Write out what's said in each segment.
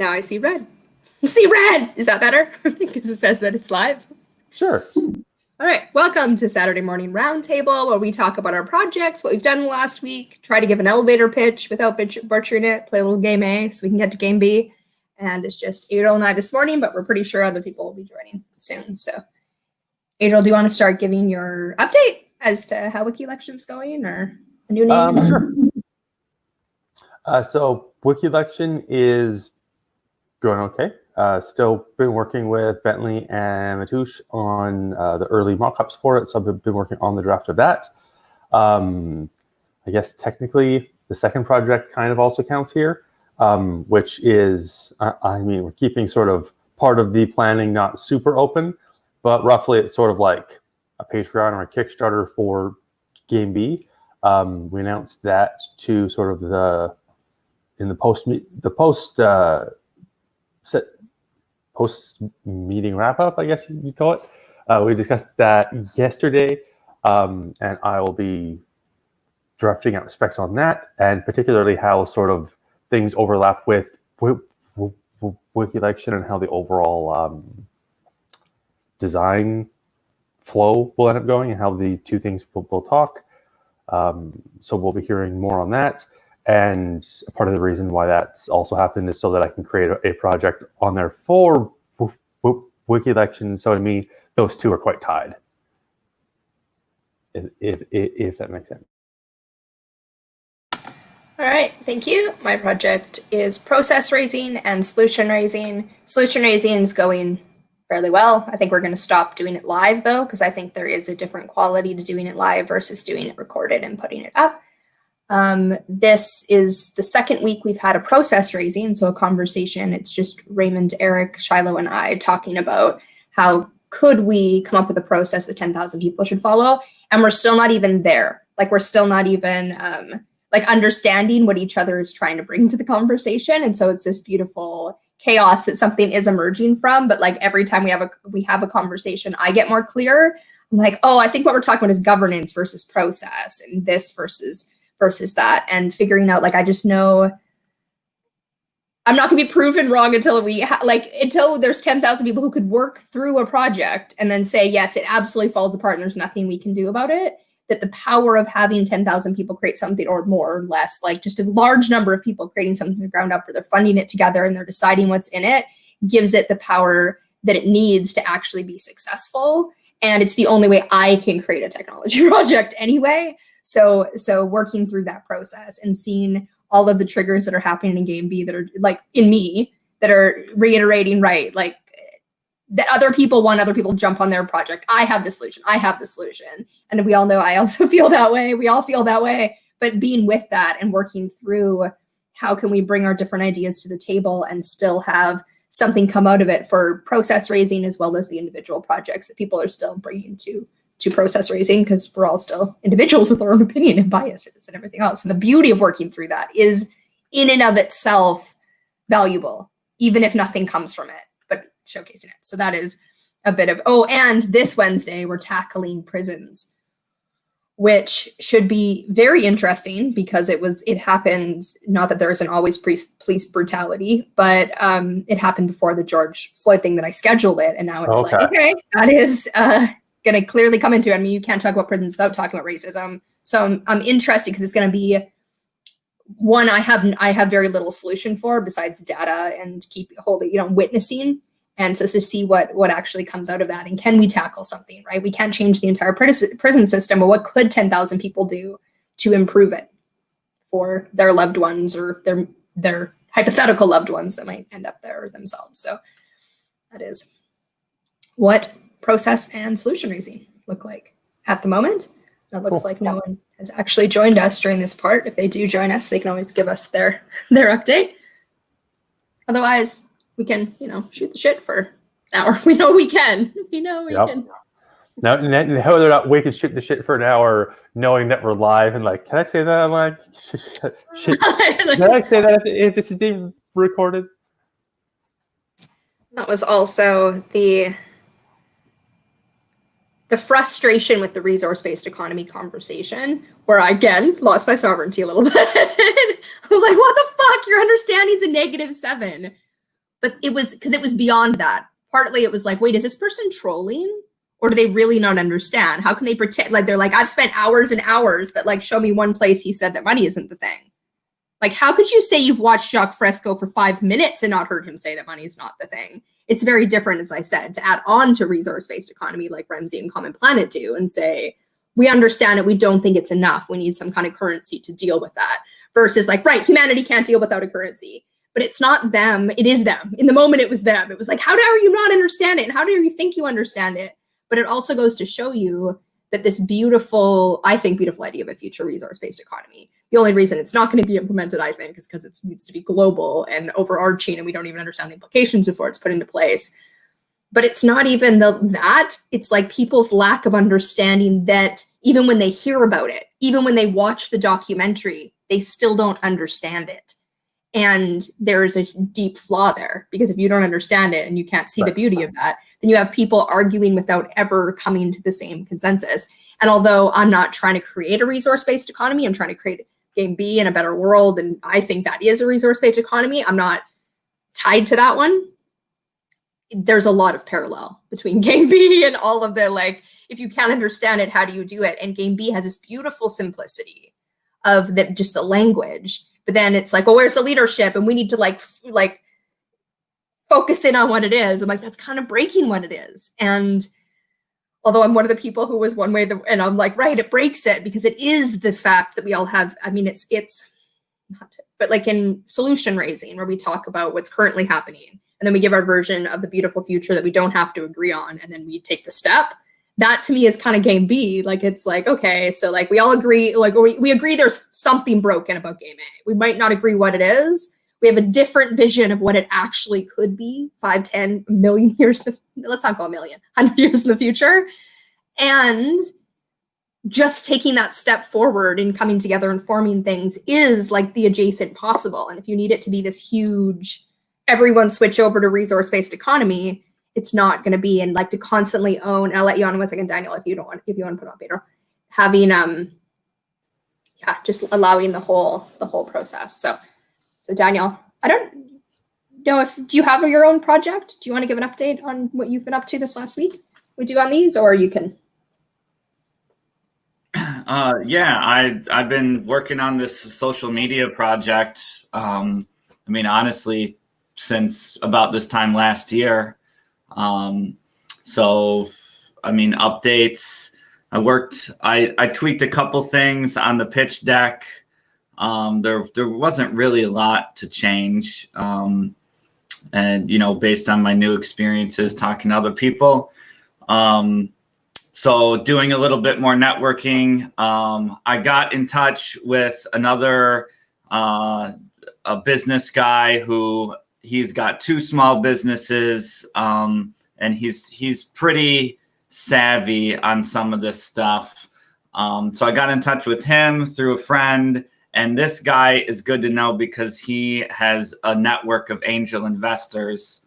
Now I see red. See red! Is that better? Because it says that it's live. Sure. All right, welcome to Saturday Morning Roundtable, where we talk about our projects, what we've done last week, try to give an elevator pitch without butchering it, play a little game A so we can get to game B. And it's just Adriel and I this morning, but we're pretty sure other people will be joining soon. So, Adriel, do you want to start giving your update as to how Wiki Election's going, or a new name? Sure. So Wiki Election is going okay. Still been working with Bentley and Matouche on the early mock-ups for it, so I've been working on the draft of that. I guess technically the second project kind of also counts here, which is, we're keeping sort of part of the planning not super open, but roughly it's sort of like a Patreon or a Kickstarter for Game B. We announced that to sort of the post meeting wrap up, I guess you call it. We discussed that yesterday, and I will be drafting out specs on that, and particularly how sort of things overlap with Wiki Election and how the overall design flow will end up going, and how the two things will talk. So we'll be hearing more on that. And part of the reason why that's also happened is so that I can create a project on there for Wiki Election. So to me, those two are quite tied, if that makes sense. All right, thank you. My project is process raising and solution raising. Solution raising is going fairly well. I think we're going to stop doing it live, though, because I think there is a different quality to doing it live versus doing it recorded and putting it up. This is the second week we've had a process raising, so a conversation. It's just Raymond, Eric, Shiloh, and I talking about how could we come up with a process that 10,000 people should follow, and we're still not even there. Like, we're still not even understanding what each other is trying to bring to the conversation, and so it's this beautiful chaos that something is emerging from. But like every time we have a conversation, I get more clear. I'm like, oh, I think what we're talking about is governance versus process, and this versus that, and figuring out, like, I just know I'm not gonna be proven wrong until until there's 10,000 people who could work through a project and then say, yes, it absolutely falls apart and there's nothing we can do about it. That the power of having 10,000 people create something, or more or less, like just a large number of people creating something from the ground up, where they're funding it together and they're deciding what's in it, gives it the power that it needs to actually be successful. And it's the only way I can create a technology project anyway. So working through that process and seeing all of the triggers that are happening in Game B that are like in me, that are reiterating, right, like that other people want other people to jump on their project. I have the solution. And we all know I also feel that way. We all feel that way. But being with that and working through how can we bring our different ideas to the table and still have something come out of it for process raising, as well as the individual projects that people are still bringing to process raising, because we're all still individuals with our own opinion and biases and everything else. And the beauty of working through that is in and of itself valuable, even if nothing comes from it, but showcasing it. So that is a bit of, and this Wednesday we're tackling prisons, which should be very interesting, because it happened, not that there isn't always police brutality, but it happened before the George Floyd thing that I scheduled it. And now it's okay, that is going to clearly come into it. I mean, you can't talk about prisons without talking about racism. So I'm interested, because it's going to be one I have very little solution for besides data and witnessing. And so to see what actually comes out of that, and can we tackle something, right? We can't change the entire prison system, but what could 10,000 people do to improve it for their loved ones, or their hypothetical loved ones that might end up there themselves? So that is what process and solution raising look like at the moment. It looks like no one has actually joined us during this part. If they do join us, they can always give us their update. Otherwise, we can, shoot the shit for an hour. We know we can. We can. Now whether or not we can shoot the shit for an hour, knowing that we're live, and like, can I say that online? Can I say that if this is being recorded? That was also the frustration with the resource-based economy conversation, where I, again, lost my sovereignty a little bit. I'm like, what the fuck? Your understanding's a -7. But it was because it was beyond that. Partly it was like, wait, is this person trolling? Or do they really not understand? How can they pretend? Like, they're like, I've spent hours and hours, but like, show me one place he said that money isn't the thing. Like, how could you say you've watched Jacques Fresco for 5 minutes and not heard him say that money is not the thing? It's very different, as I said, to add on to resource-based economy like Remzi and Common Planet do and say, we understand it, we don't think it's enough, we need some kind of currency to deal with that. Versus like, right, humanity can't deal without a currency. But it's not them, it is them. In the moment, it was them. It was like, how dare you not understand it? And how dare you think you understand it? But it also goes to show you that this beautiful, I think, beautiful idea of a future resource-based economy, the only reason it's not going to be implemented, I think, is because it needs to be global and overarching, and we don't even understand the implications before it's put into place. But it's not even that. It's like people's lack of understanding that even when they hear about it, even when they watch the documentary, they still don't understand it. And there is a deep flaw there, because if you don't understand it and you can't see the beauty of that, then you have people arguing without ever coming to the same consensus. And although I'm not trying to create a resource-based economy, I'm trying to create game B in a better world, and I think that is a resource-based economy. I'm not tied to that one. There's a lot of parallel between game B and all of the, like, if you can't understand it, how do you do it? And game B has this beautiful simplicity of that, just the language. But then it's like, well, where's the leadership? And we need to like focus in on what it is. I'm like, that's kind of breaking what it is. And although I'm one of the people who was one way, and I'm like, right, it breaks it, because it is the fact that we all have, I mean, it's not, but like in solution raising, where we talk about what's currently happening, and then we give our version of the beautiful future that we don't have to agree on, and then we take the step. That to me is kind of game B. Like, it's like, okay, so like we all agree, like we agree there's something broken about game A. We might not agree what it is. We have a different vision of what it actually could be 5, 10, a million years. Let's not go a million, 100 years in the future. And just taking that step forward and coming together and forming things is like the adjacent possible. And if you need it to be this huge, everyone switch over to resource-based economy, it's not going to be. And like to constantly own, and I'll let you on in 1 second, Daniel, if you want to put on Pedro, having just allowing the whole process. So Daniel, I don't know do you have your own project? Do you want to give an update on what you've been up to this last week? We do on these, or you can. Yeah, I've been working on this social media project. I mean, honestly, since about this time last year. So, I mean, updates. I tweaked a couple things on the pitch deck. There wasn't really a lot to change. And, you know, based on my new experiences talking to other people. So doing a little bit more networking. I got in touch with another a business guy who he's got 2 small businesses, and he's pretty savvy on some of this stuff. So I got in touch with him through a friend, and this guy is good to know because he has a network of angel investors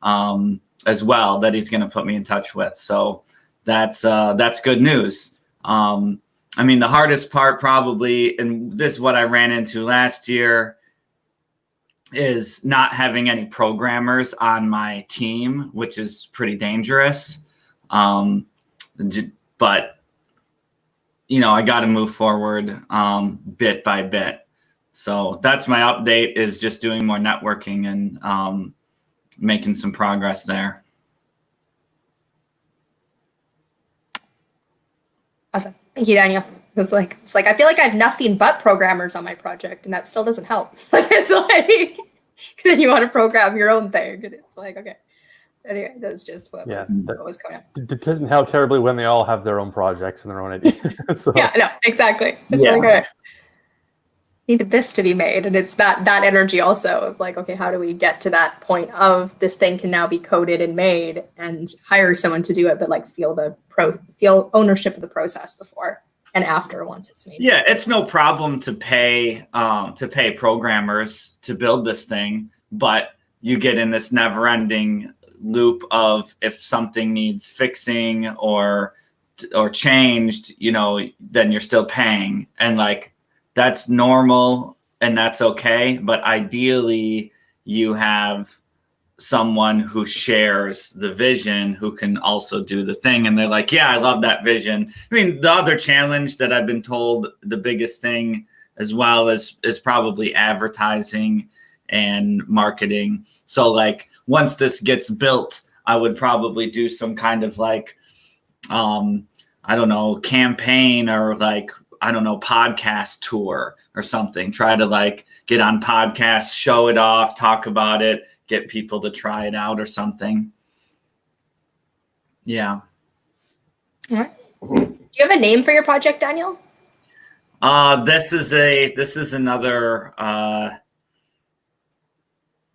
as well that he's going to put me in touch with. So that's good news. I mean, the hardest part probably, and this is what I ran into last year, is not having any programmers on my team, which is pretty dangerous. But, you know, I got to move forward bit by bit. So that's my update, is just doing more networking and making some progress there. Awesome. Thank you, Daniel. It's like I feel like I have nothing but programmers on my project, and that still doesn't help. It's like then you want to program your own thing, and it's like, okay. Anyway, that's just what was coming up. It doesn't help terribly when they all have their own projects and their own ideas. So. Yeah, no, exactly. It's like, okay, needed this to be made, and it's that energy also of like, okay, how do we get to that point of this thing can now be coded and made, and hire someone to do it, but like feel ownership of the process before and after once it's made. Yeah, it's no problem to pay programmers to build this thing, but you get in this never-ending loop of if something needs fixing or changed, you know, then you're still paying, and like that's normal and that's okay. But ideally, you have someone who shares the vision who can also do the thing. And they're like, yeah, I love that vision. I mean, the other challenge that I've been told, the biggest thing as well is probably advertising and marketing. So like once this gets built, I would probably do some kind of like, I don't know, campaign or like, I don't know, podcast tour or something. Try to like get on podcasts, show it off, talk about it, get people to try it out or something. Yeah. All right. Do you have a name for your project, Daniel? This is another,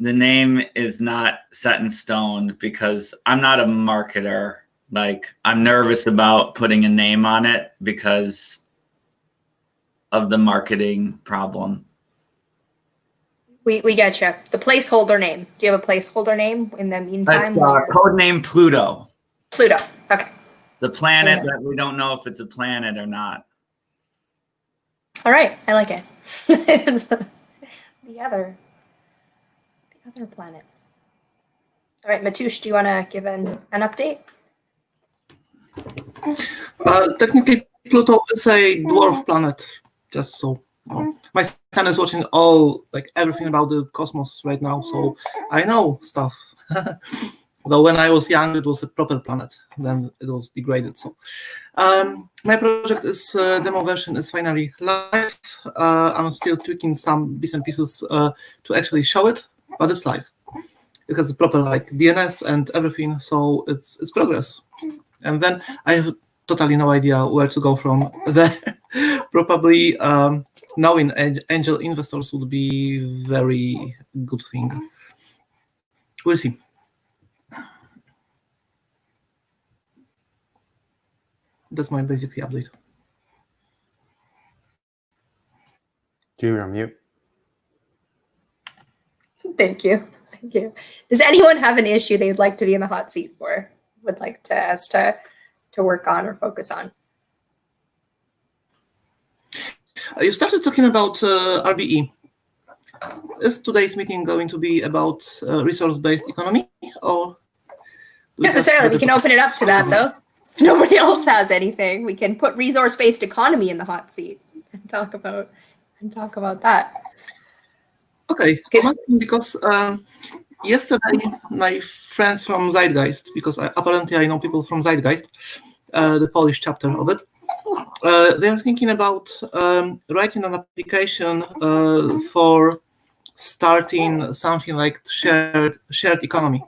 the name is not set in stone because I'm not a marketer. Like I'm nervous about putting a name on it because of the marketing problem. We get you. The placeholder name. Do you have a placeholder name in the meantime? It's code name Pluto. Pluto. Okay. The planet that we don't know if it's a planet or not. All right. I like it. the other planet. All right, Matush, do you want to give an update? Technically, Pluto is a dwarf planet. Just so my son is watching everything about the cosmos right now, so I know stuff. Though when I was young, it was a proper planet. Then it was degraded. So my project is demo version is finally live. I'm still tweaking some bits and pieces to actually show it, but it's live. It has a proper DNS and everything, so it's progress. And then I have totally no idea where to go from there. Probably knowing angel investors would be very good thing. We'll see. That's my basic update. Jimmy, you're on mute. Thank you. Thank you. Does anyone have an issue they'd like to be in the hot seat for? Would like us to work on or focus on? You started talking about RBE. Is today's meeting going to be about resource-based economy, or necessarily? We can open it up to that, though. If nobody else has anything, we can put resource-based economy in the hot seat and talk about that. Okay. Because yesterday my friends from Zeitgeist, because apparently I know people from Zeitgeist, the Polish chapter of it, they're thinking about writing an application for starting something like shared economy.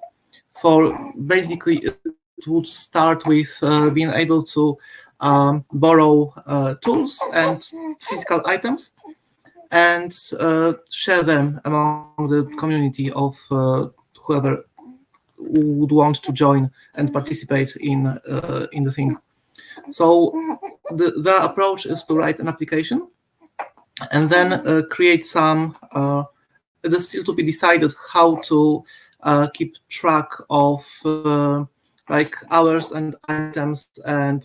For basically, it would start with being able to borrow tools and physical items and share them among the community of whoever would want to join and participate in the thing. So the approach is to write an application and then create some. It is still to be decided how to keep track of hours and items and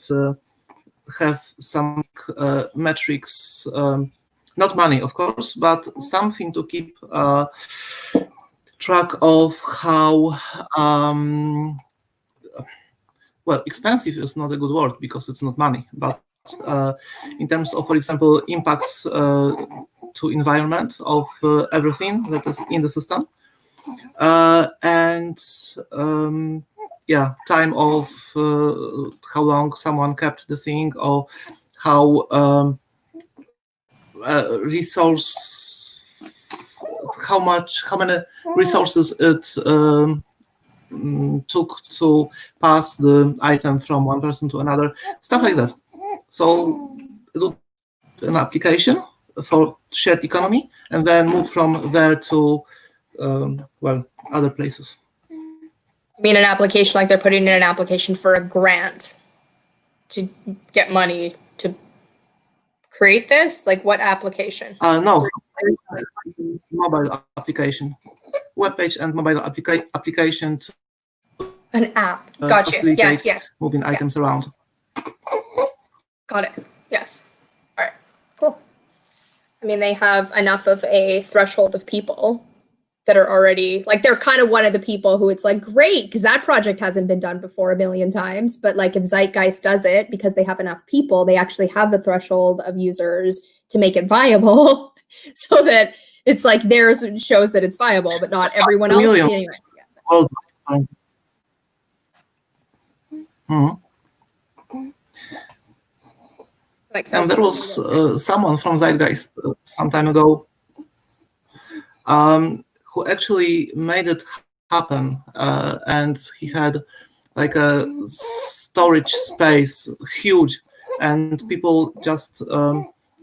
have some metrics. Not money, of course, but something to keep track of how. Well, expensive is not a good word because it's not money, but in terms of, for example, impacts to environment of everything that is in the system, and time of how long someone kept the thing, or how how many resources it took to pass the item from one person to another, stuff like that. So it will be an application for shared economy, and then move from there to other places. You mean an application like they're putting in an application for a grant to get money to create this? Like what application? No, mobile application, web page and mobile application. An app. Gotcha. Yes. Moving items around. Got it. Yes. All right. Cool. I mean, they have enough of a threshold of people that are already like, they're kind of one of the people who it's like, great, because that project hasn't been done before a million times. But like if Zeitgeist does it because they have enough people, they actually have the threshold of users to make it viable so that it's like theirs shows that it's viable, but not everyone else. Anyway, yeah. Well, and there was someone from Zeitgeist some time ago who actually made it happen, and he had like a storage space huge, and people just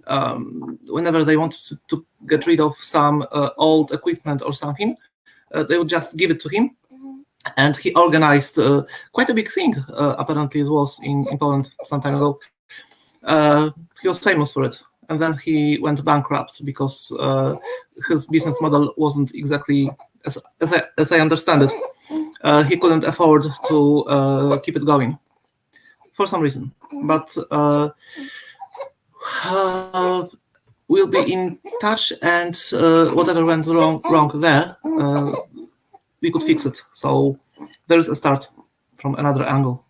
whenever they wanted to get rid of some old equipment or something, they would just give it to him, and he organized quite a big thing. Apparently, it was in Poland some time ago. He was famous for it, and then he went bankrupt because his business model wasn't exactly as I understand it. He couldn't afford to keep it going for some reason. But we'll be in touch, and whatever went wrong there, we could fix it. So there's a start from another angle.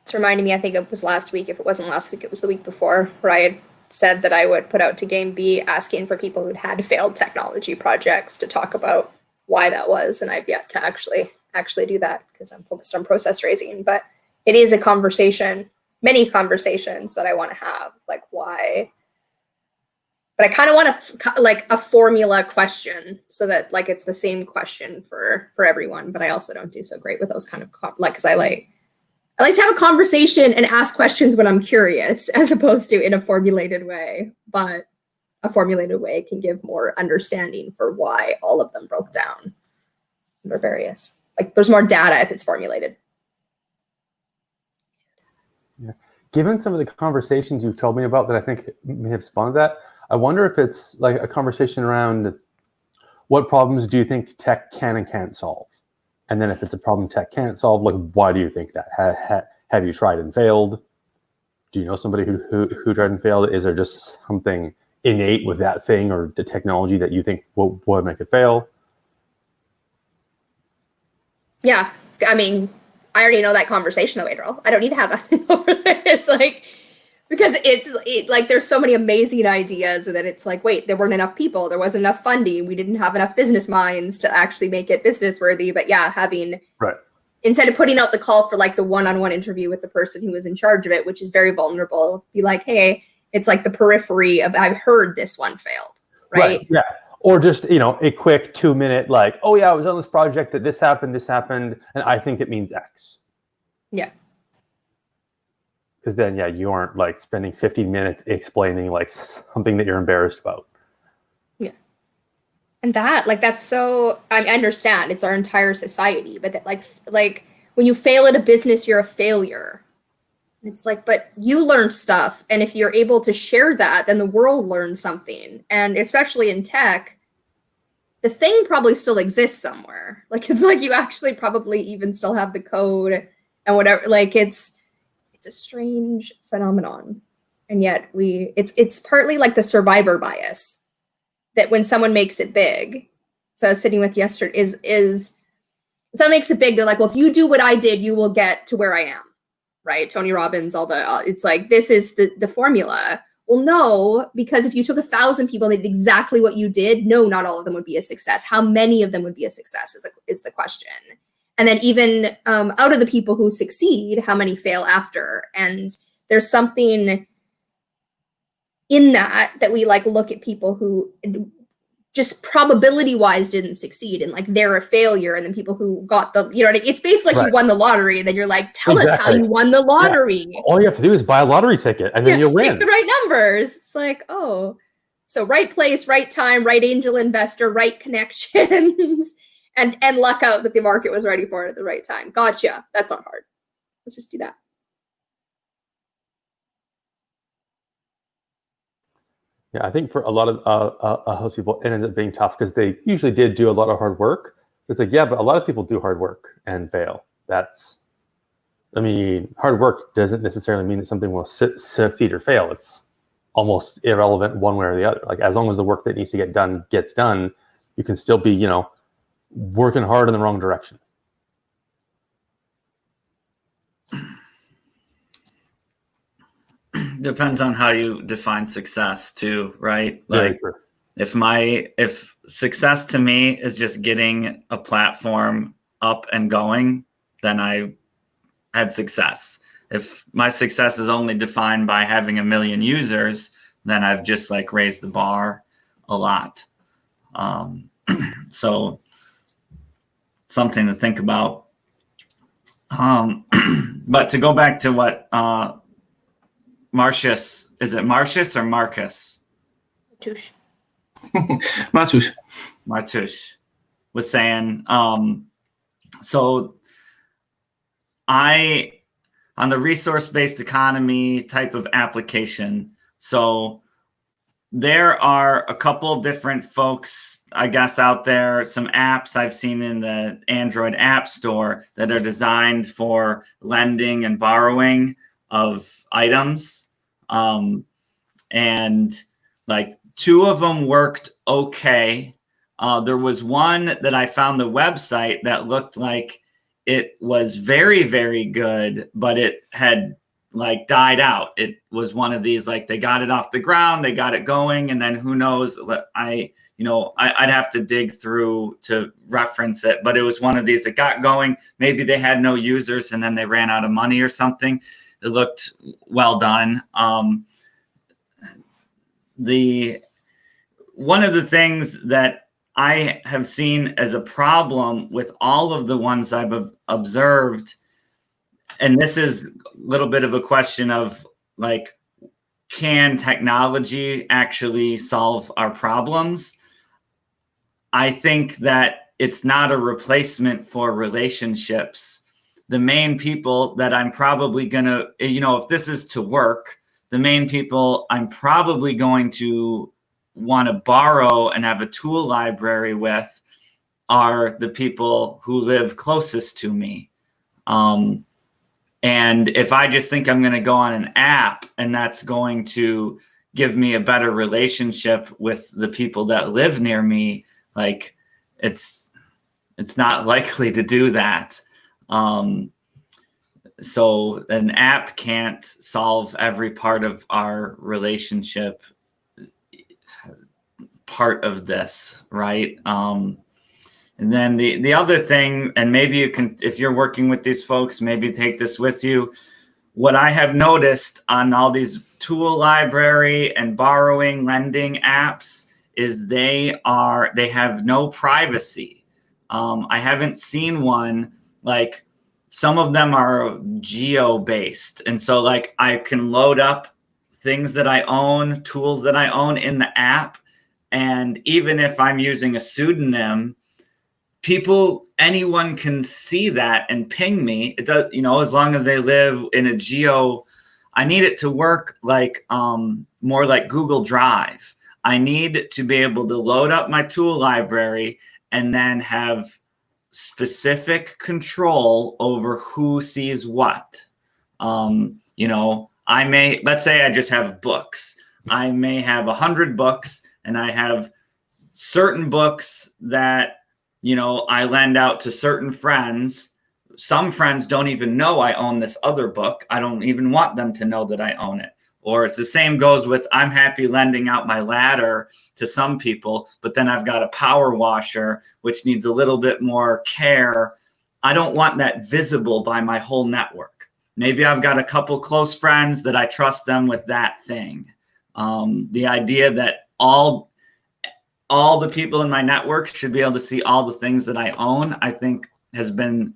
It's reminding me, I think it was last week. If it wasn't last week, it was the week before, where I had said that I would put out to Game B asking for people who'd had failed technology projects to talk about why that was. And I've yet to actually do that because I'm focused on process raising. But it is a conversation, many conversations that I want to have, like why. But I kind of want like a formula question so that like it's the same question for everyone. But I also don't do so great with those kind of because I like to have a conversation and ask questions when I'm curious, as opposed to in a formulated way. But a formulated way can give more understanding for why all of them broke down. They're various. Like there's more data if it's formulated. Yeah. Given some of the conversations you've told me about that I think may have spawned that, I wonder if it's like a conversation around what problems do you think tech can and can't solve? And then if it's a problem tech can't solve, like, why do you think that? Have you tried and failed? Do you know somebody who tried and failed? Is there just something innate with that thing or the technology that you think would make it fail? Yeah, I mean, I already know that conversation though, Adriel. I don't need to have that conversation. It's like, because it's like there's so many amazing ideas, and then it's like, wait, there weren't enough people, there wasn't enough funding, we didn't have enough business minds to actually make it business worthy. But yeah, having instead of putting out the call for like the one-on-one interview with the person who was in charge of it, which is very vulnerable, be like, hey, it's like the periphery of I've heard this one failed, right? Yeah. Or just, a quick 2-minute like, oh yeah, I was on this project that this happened, and I think it means X. Yeah. Because then, you aren't like spending 15 minutes explaining like something that you're embarrassed about. Yeah. And that's so, I understand it's our entire society, but that like when you fail at a business, you're a failure. It's like, but you learned stuff. And if you're able to share that, then the world learns something. And especially in tech, the thing probably still exists somewhere. Like, it's like you actually probably even still have the code and whatever. Like it's a strange phenomenon. And yet it's partly like the survivor bias that when someone makes it big. So I was sitting with yesterday is someone makes it big. They're like, well, if you do what I did, you will get to where I am. Right? Tony Robbins, it's like, this is the formula. Well, no, because if you took 1,000 people and they did exactly what you did, no, not all of them would be a success. How many of them would be a success is the question. And then even out of the people who succeed, how many fail after? And there's something in that we like look at people who just probability wise didn't succeed and like they're a failure, and then people who got the, you know what I mean? It's basically like you won the lottery, and then you're like, tell us how you won the lottery. Yeah. All you have to do is buy a lottery ticket and then you win. Pick the right numbers. It's like, oh, so right place, right time, right angel investor, right connections, and luck out that the market was ready for it at the right time. Gotcha. That's not hard. Let's just do that. Yeah, I think for a lot of host people, it ends up being tough because they usually did do a lot of hard work. It's like, yeah, but a lot of people do hard work and fail. Hard work doesn't necessarily mean that something will succeed or fail. It's almost irrelevant one way or the other. Like, as long as the work that needs to get done gets done, you can still be, working hard in the wrong direction. Depends on how you define success too, right? Very Like, true. if success to me is just getting a platform up and going, then I had success. If my success is only defined by having 1 million users, then I've just like raised the bar a lot. So something to think about. But to go back to what Marcius, is it Marcius or Marcus? Tush. Matusz was saying. So on the resource-based economy type of application, so there are a couple different folks, I guess, out there, some apps I've seen in the Android App Store that are designed for lending and borrowing of items. And like 2 of them worked okay. There was one that I found the website that looked like it was very, very good, but it had like died out. It was one of these, like, they got it off the ground, they got it going, and then who knows, I'd have to dig through to reference it, but it was one of these that got going. Maybe they had no users and then they ran out of money or something. It looked well done. One of the things that I have seen as a problem with all of the ones I've observed, and this is a little bit of a question of like, can technology actually solve our problems? I think that it's not a replacement for relationships. The main people that I'm probably going to, if this is to work, the main people I'm probably going to want to borrow and have a tool library with are the people who live closest to me. And if I just think I'm going to go on an app and that's going to give me a better relationship with the people that live near me, like, it's not likely to do that. So an app can't solve every part of our relationship part of this, right? And then the other thing, and maybe you can, if you're working with these folks, maybe take this with you. What I have noticed on all these tool library and borrowing, lending apps is they have no privacy. I haven't seen one, like, some of them are geo-based. And so like I can load up things that I own, tools that I own in the app. And even if I'm using a pseudonym, anyone can see that and ping me. It does, as long as they live in a geo. I need it to work like more like Google Drive. I need to be able to load up my tool library and then have specific control over who sees what. Let's say I just have books. I may have 100 books, and I have certain books that I lend out to certain friends. Some friends don't even know I own this other book. I don't even want them to know that I own it. Or it's the same goes with, I'm happy lending out my ladder to some people, but then I've got a power washer, which needs a little bit more care. I don't want that visible by my whole network. Maybe I've got a couple close friends that I trust them with that thing. The idea that all the people in my network should be able to see all the things that I own, I think has been,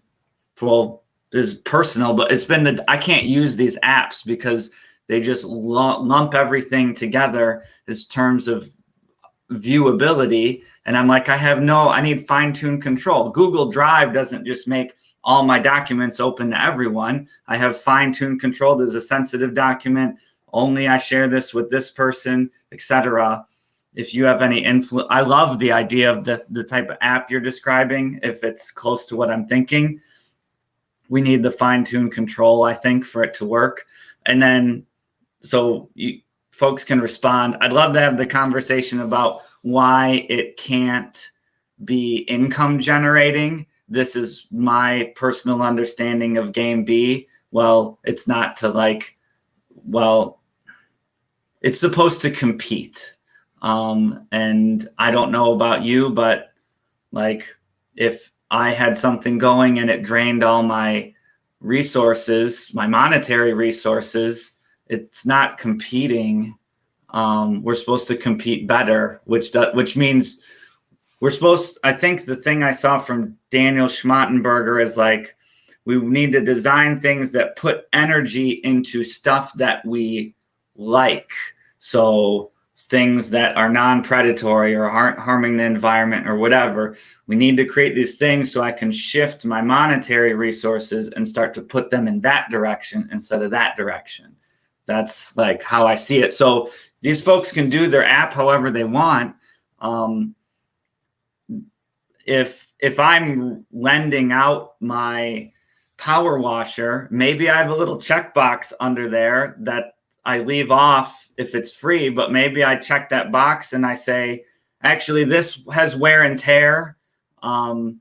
is personal, but it's been that I can't use these apps because they just lump everything together as terms of viewability. And I'm like, I need fine-tuned control. Google Drive doesn't just make all my documents open to everyone. I have fine-tuned control. There's a sensitive document. Only I share this with this person, etc. If you have any influence, I love the idea of the type of app you're describing. If it's close to what I'm thinking, we need the fine-tuned control, I think, for it to work. And then, folks can respond. I'd love to have the conversation about why it can't be income generating. This is my personal understanding of game B. Well, it's not to like, well, it's supposed to compete. And I don't know about you, but like if I had something going and it drained all my resources, my monetary resources, it's not competing. We're supposed to compete better, which means we're supposed, I think the thing I saw from Daniel Schmattenberger is like, we need to design things that put energy into stuff that we like. So things that are non-predatory or aren't harming the environment or whatever. We need to create these things so I can shift my monetary resources and start to put them in that direction instead of that direction. That's like how I see it. So these folks can do their app however they want. If I'm lending out my power washer, maybe I have a little checkbox under there that I leave off if it's free, but maybe I check that box and I say, actually, this has wear and tear. And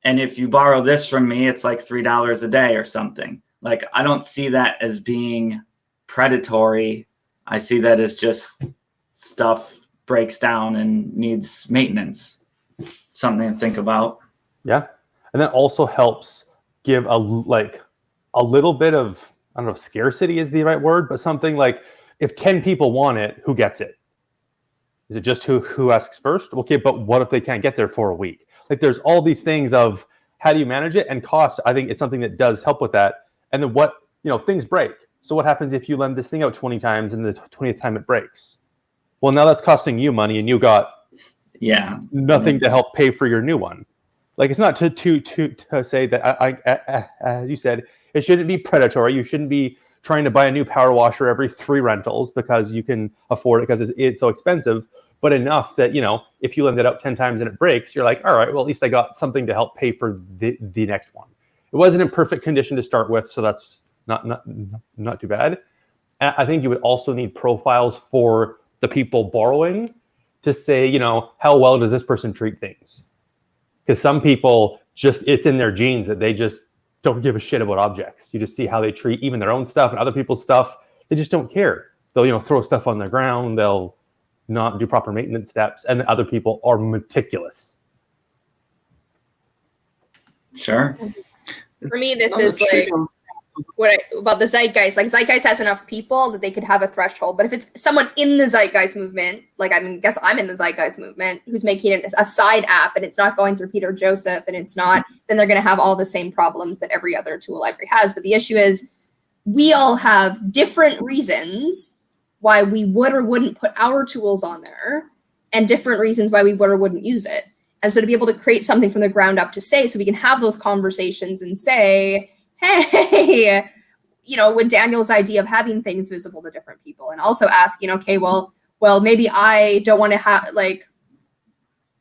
if you borrow this from me, it's like $3 a day or something. Like, I don't see that as being predatory. I see that as just stuff breaks down and needs maintenance. Something to think about. Yeah. And that also helps give a little bit of, I don't know if scarcity is the right word, but something like if 10 people want it, who gets it? Is it just who asks first? Okay, but what if they can't get there for a week? Like there's all these things of how do you manage it, and cost, I think, is something that does help with that. And then what, things break. So what happens if you lend this thing out 20 times and the 20th time it breaks? Well, now that's costing you money and you got nothing to help pay for your new one. Like it's not to say that as you said, it shouldn't be predatory. You shouldn't be trying to buy a new power washer every 3 rentals because you can afford it because it's so expensive, but enough that, if you lend it out 10 times and it breaks, you're like, all right, well, at least I got something to help pay for the next one. It wasn't in perfect condition to start with, so that's not too bad. I think you would also need profiles for the people borrowing to say, how well does this person treat things? Because some people it's in their genes that they just don't give a shit about objects. You just see how they treat even their own stuff and other people's stuff. They just don't care. They'll, throw stuff on the ground. They'll not do proper maintenance steps. And other people are meticulous. Sure. For me, this is like about the zeitgeist. Like zeitgeist has enough people that they could have a threshold. But if it's someone in the zeitgeist movement, like I guess I'm in the zeitgeist movement, who's making it a side app and it's not going through Peter Joseph and it's not, then they're going to have all the same problems that every other tool library has. But the issue is we all have different reasons why we would or wouldn't put our tools on there and different reasons why we would or wouldn't use it. And so to be able to create something from the ground up to say, so we can have those conversations and say, hey, with Daniel's idea of having things visible to different people and also asking, okay, well, maybe I don't want to have, like,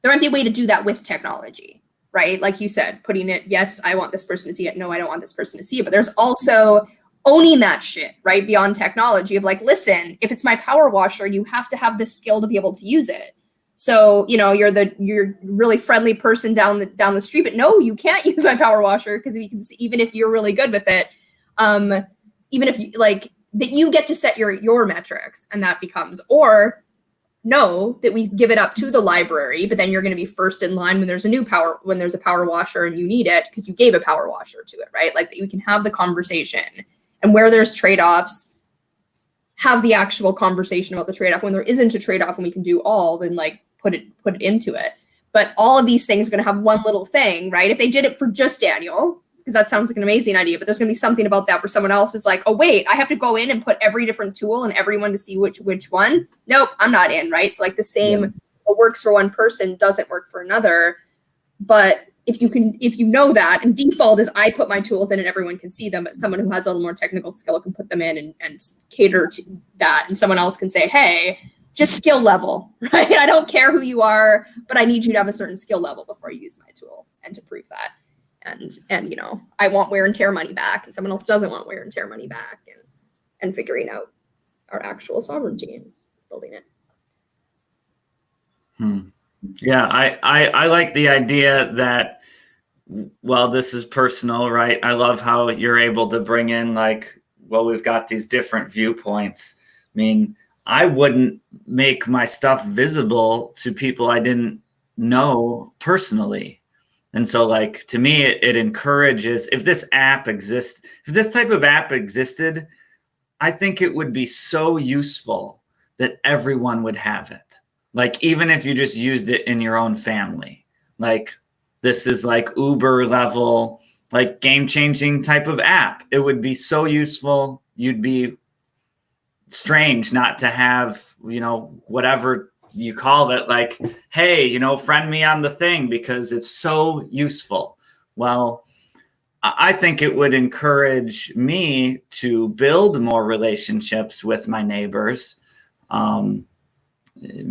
there might be a way to do that with technology, right? Like you said, putting it, yes, I want this person to see it. No, I don't want this person to see it. But there's also owning that shit, right? Beyond technology of like, listen, if it's my power washer, you have to have the skill to be able to use it. So, you're really friendly person down the street, but no, you can't use my power washer because you can see, even if you're really good with it, even if you like that, you get to set your metrics, and that becomes, or no, that we give it up to the library, but then you're going to be first in line when there's a power washer and you need it because you gave a power washer to it, right? Like that you can have the conversation, and where there's trade-offs, have the actual conversation about the trade-off. When there isn't a trade-off and we can do all, then like put it into it. But all of these things are going to have one little thing, right? If they did it for just Daniel, because that sounds like an amazing idea, but there's going to be something about that where someone else is like, oh wait, I have to go in and put every different tool and everyone to see which one. Nope, I'm not in, right? So like the same, what works for one person doesn't work for another. But if you know that, and default is I put my tools in and everyone can see them, but someone who has a little more technical skill can put them in and cater to that. And someone else can say, hey, just skill level, right? I don't care who you are, but I need you to have a certain skill level before you use my tool, and to prove that. And I want wear and tear money back, and someone else doesn't want wear and tear money back, and figuring out our actual sovereignty and building it. Yeah, I like the idea that, well, this is personal, right? I love how you're able to bring in like, well, we've got these different viewpoints. I mean, I wouldn't make my stuff visible to people I didn't know personally. And so like, to me, it encourages, if this app exists, if this type of app existed, I think it would be so useful that everyone would have it. Like, even if you just used it in your own family, like this is like Uber level, like game changing type of app. It would be so useful. You'd be strange not to have, you know, whatever you call it, like, hey, you know, friend me on the thing because it's so useful. Well, I think it would encourage me to build more relationships with my neighbors,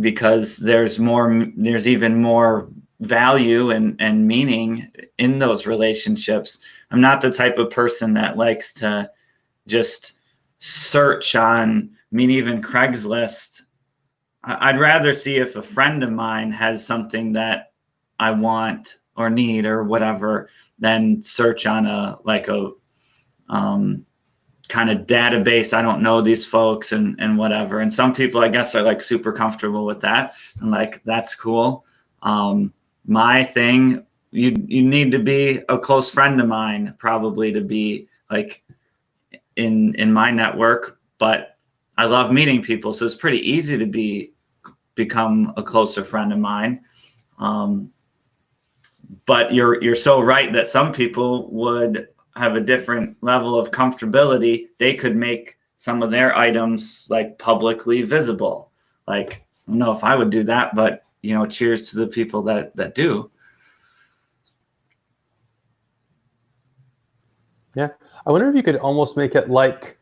because there's even more value and meaning in those relationships. I'm not the type of person that likes to just search on, I mean, even Craigslist. I'd rather see if a friend of mine has something that I want or need or whatever than search on a kind of database. I don't know these folks and whatever. And some people, I guess, are like super comfortable with that. And like, that's cool. My thing, you need to be a close friend of mine, probably, to be like in my network. But I love meeting people. So it's pretty easy to become a closer friend of mine. But you're so right that some people would have a different level of comfortability. They could make some of their items like publicly visible. Like, I don't know if I would do that, but you know, cheers to the people that do. Yeah. I wonder if you could almost make it like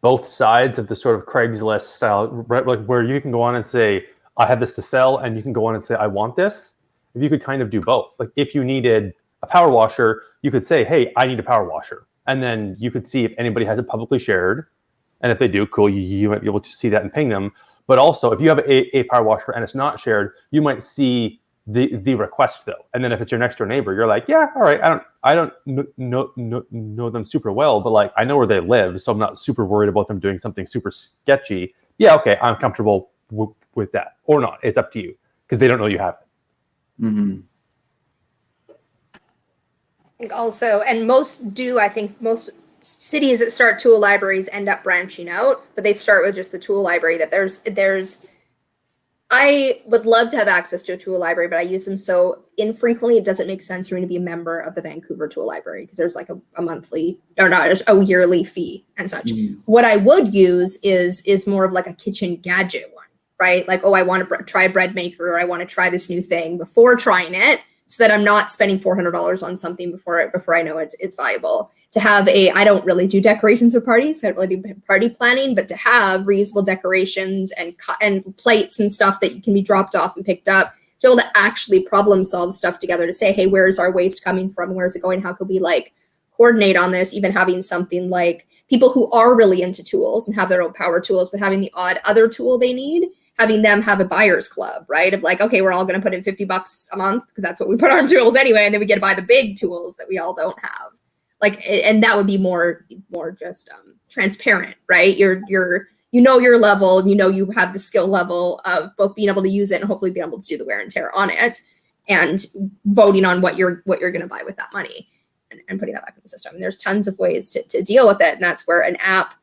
both sides of the sort of Craigslist style, right? Like where you can go on and say, I have this to sell, and you can go on and say, I want this. If you could kind of do both. Like if you needed a power washer, you could say, hey, I need a power washer. And then you could see if anybody has it publicly shared. And if they do, cool, you might be able to see that and ping them. But also, if you have a power washer and it's not shared, you might see the request though. And then if it's your next door neighbor, you're like, yeah, all right, I don't know them super well, but like I know where they live, so I'm not super worried about them doing something super sketchy. Yeah, okay, I'm comfortable with that, or not. It's up to you, because they don't know you have it. Mm-hmm. Also, and most cities that start tool libraries end up branching out, but they start with just the tool library. That there's I would love to have access to a tool library, but I use them so infrequently, it doesn't make sense for me to be a member of the Vancouver Tool Library, because there's like a monthly, or not, a yearly fee and such. Mm. What I would use is more of like a kitchen gadget one, right? Like, oh, I want to try a bread maker, or I want to try this new thing before trying it, so that I'm not spending $400 on something before I know it's viable. To have I don't really do decorations for parties, I don't really do party planning, but to have reusable decorations and plates and stuff that can be dropped off and picked up, to be able to actually problem solve stuff together, to say, hey, where's our waste coming from? Where's it going? How could we like coordinate on this? Even having something like people who are really into tools and have their own power tools, but having the odd other tool they need, having them have a buyer's club, right? Of like, okay, we're all going to put in $50 a month because that's what we put on tools anyway. And then we get to buy the big tools that we all don't have. Like, and that would be more just transparent, right? You know your level, you have the skill level of both being able to use it and hopefully being able to do the wear and tear on it, and voting on what you're going to buy with that money and putting that back in the system. And there's tons of ways to deal with it. And that's where an app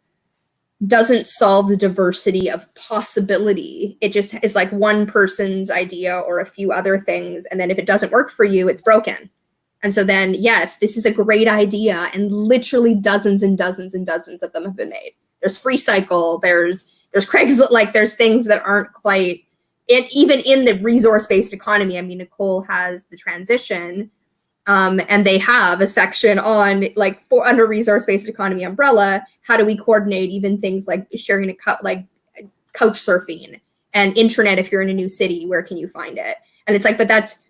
doesn't solve the diversity of possibility. It just is like one person's idea or a few other things. And then if it doesn't work for you, it's broken. And so then, yes, this is a great idea, and literally dozens and dozens and dozens of them have been made. There's FreeCycle, there's Craigslist, like there's things that aren't quite, even in the resource-based economy. I mean, Nicole has the transition, and they have a section on like under resource-based economy umbrella, how do we coordinate even things like sharing like couch surfing and internet. If you're in a new city, where can you find it? And it's like, but that's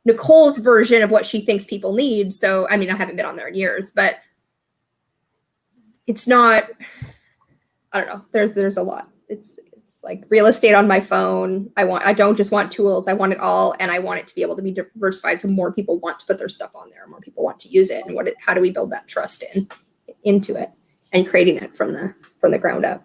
Nicole's version of what she thinks people need. So, I mean, I haven't been on there in years, but it's not, I I don't know. There's a lot. It's like real estate on my phone. I don't just want tools. I want it all, and I want it to be able to be diversified so more people want to put their stuff on there, more people want to use it. And how do we build that trust into it and creating it from the ground up,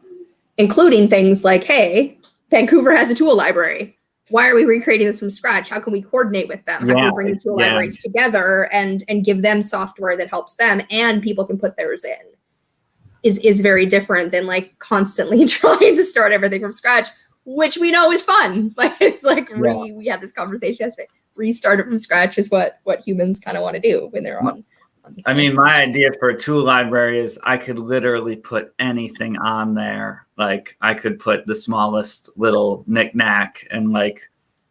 including things like, hey, Vancouver has a tool library. Why are we recreating this from scratch? How can we coordinate with them? How can we bring the tool libraries together and give them software that helps them and people can put theirs in? Is very different than like constantly trying to start everything from scratch, which we know is fun. Like it's like we had this conversation yesterday. Restart it from scratch is what humans kind of want to do when they're on. I mean, my idea for a tool library is I could literally put anything on there. Like I could put the smallest little knick-knack and like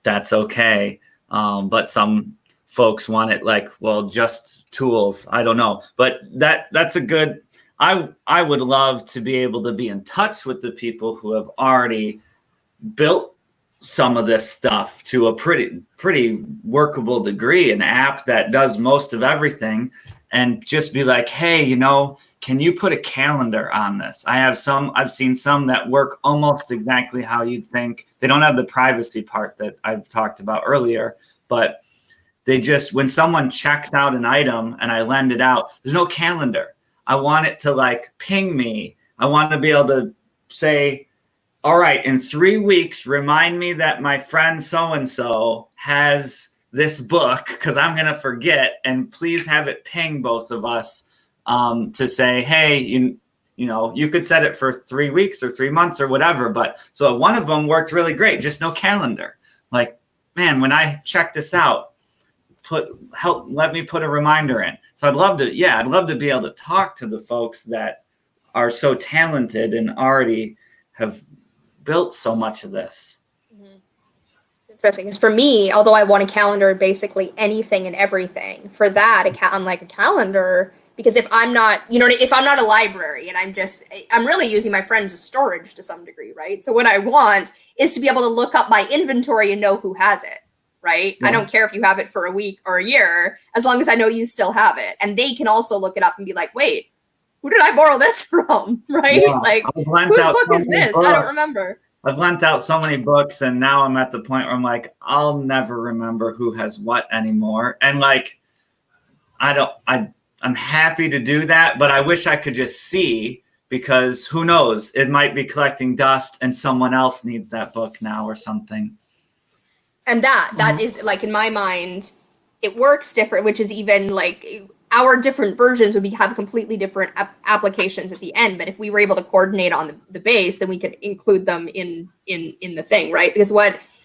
that's okay. But some folks want it like, well, just tools. I don't know. But that's a good. I would love to be able to be in touch with the people who have already built some of this stuff to a pretty workable degree, an app that does most of everything, and just be like, hey, can you put a calendar on this? I've seen some that work almost exactly how you'd think. They don't have the privacy part that I've talked about earlier, but they just, when someone checks out an item and I lend it out, there's no calendar. I want it to like ping me. I want to be able to say, all right, in 3 weeks, remind me that my friend so-and-so has this book because I'm going to forget, and please have it ping both of us to say, hey, you could set it for 3 weeks or 3 months or whatever. But so one of them worked really great, just no calendar. Like, man, when I check this out, let me put a reminder in. So I'd love to be able to talk to the folks that are so talented and already have built so much of this. Mm-hmm. Interesting. Because for me, although I want a calendar, basically anything and everything, for that, I'm like a calendar, because if I'm not, if I'm not a library and I'm really using my friends as storage to some degree, right? So what I want is to be able to look up my inventory and know who has it. Right? Yeah. I don't care if you have it for a week or a year, as long as I know you still have it. And they can also look it up and be like, wait, who did I borrow this from? Right? Yeah, like, whose book is this? I don't remember. I've lent out so many books, and now I'm at the point where I'm like, I'll never remember who has what anymore. And like, I'm happy to do that, but I wish I could just see, because who knows? It might be collecting dust and someone else needs that book now or something. And that is, like, in my mind, it works different, which is even like our different versions would have completely different applications at the end. But if we were able to coordinate on the base, then we could include them in the thing, right? Because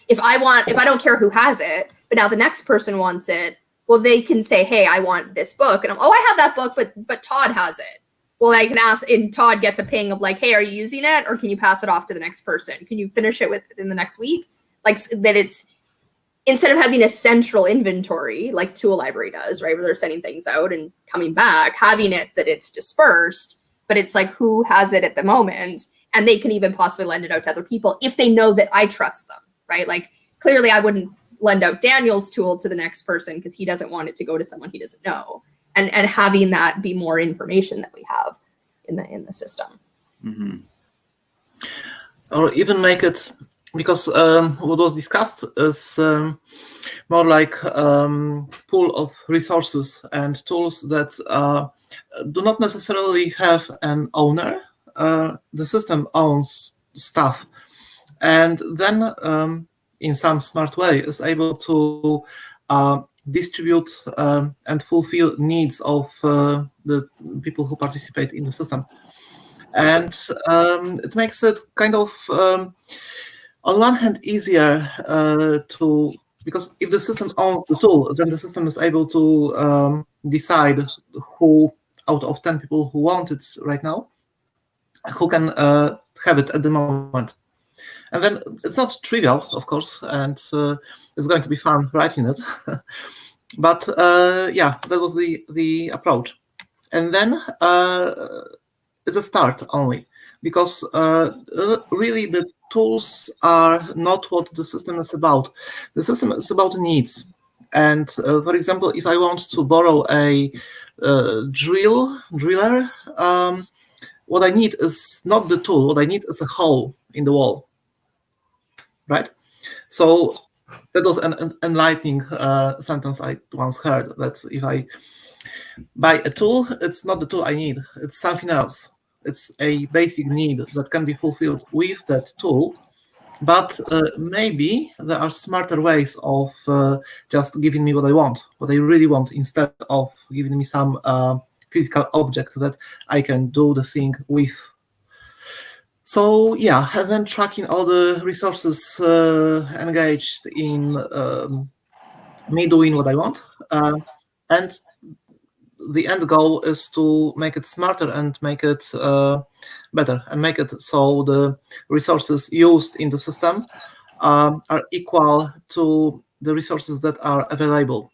if I don't care who has it, but now the next person wants it, well, they can say, hey, I want this book. And I have that book, but Todd has it. Well, I can ask, and Todd gets a ping of like, hey, are you using it? Or can you pass it off to the next person? Can you finish it within the next week? Like that it's, instead of having a central inventory like Tool Library does, right, where they're sending things out and coming back, having it that it's dispersed, but it's like who has it at the moment, and they can even possibly lend it out to other people if they know that I trust them, right? Like clearly I wouldn't lend out Daniel's tool to the next person because he doesn't want it to go to someone he doesn't know, and having that be more information that we have in the system. Mm-hmm. Or even make it, because what was discussed is more like pool of resources and tools that do not necessarily have an owner. The system owns stuff, and then in some smart way is able to distribute and fulfill needs of the people who participate in the system. And it makes it kind of on one hand easier because if the system owns the tool, then the system is able to decide who out of 10 people who want it right now, who can have it at the moment. And then it's not trivial, of course, and it's going to be fun writing it. But yeah, that was the approach. And then it's a start only, because really the tools are not what the system is about. The system is about needs. And for example, if I want to borrow a driller, what I need is not the tool. What I need is a hole in the wall, right? So that was an enlightening sentence I once heard, that if I buy a tool, it's not the tool I need. It's something else. It's a basic need that can be fulfilled with that tool. But maybe there are smarter ways of just giving me what I want, what I really want, instead of giving me some physical object that I can do the thing with. So yeah, and then tracking all the resources engaged in me doing what I want. And the end goal is to make it smarter and make it better, and make it so the resources used in the system are equal to the resources that are available.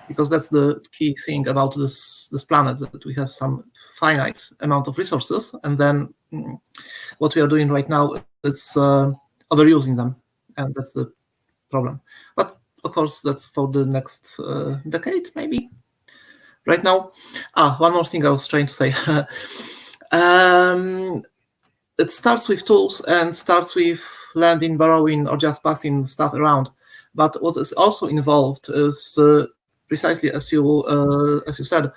Because that's the key thing about this planet, that we have some finite amount of resources, and then what we are doing right now is overusing them, and that's the problem. But of course, that's for the next decade, maybe. Right now, one more thing I was trying to say. It starts with tools and starts with lending, borrowing, or just passing stuff around. But what is also involved is precisely as you said,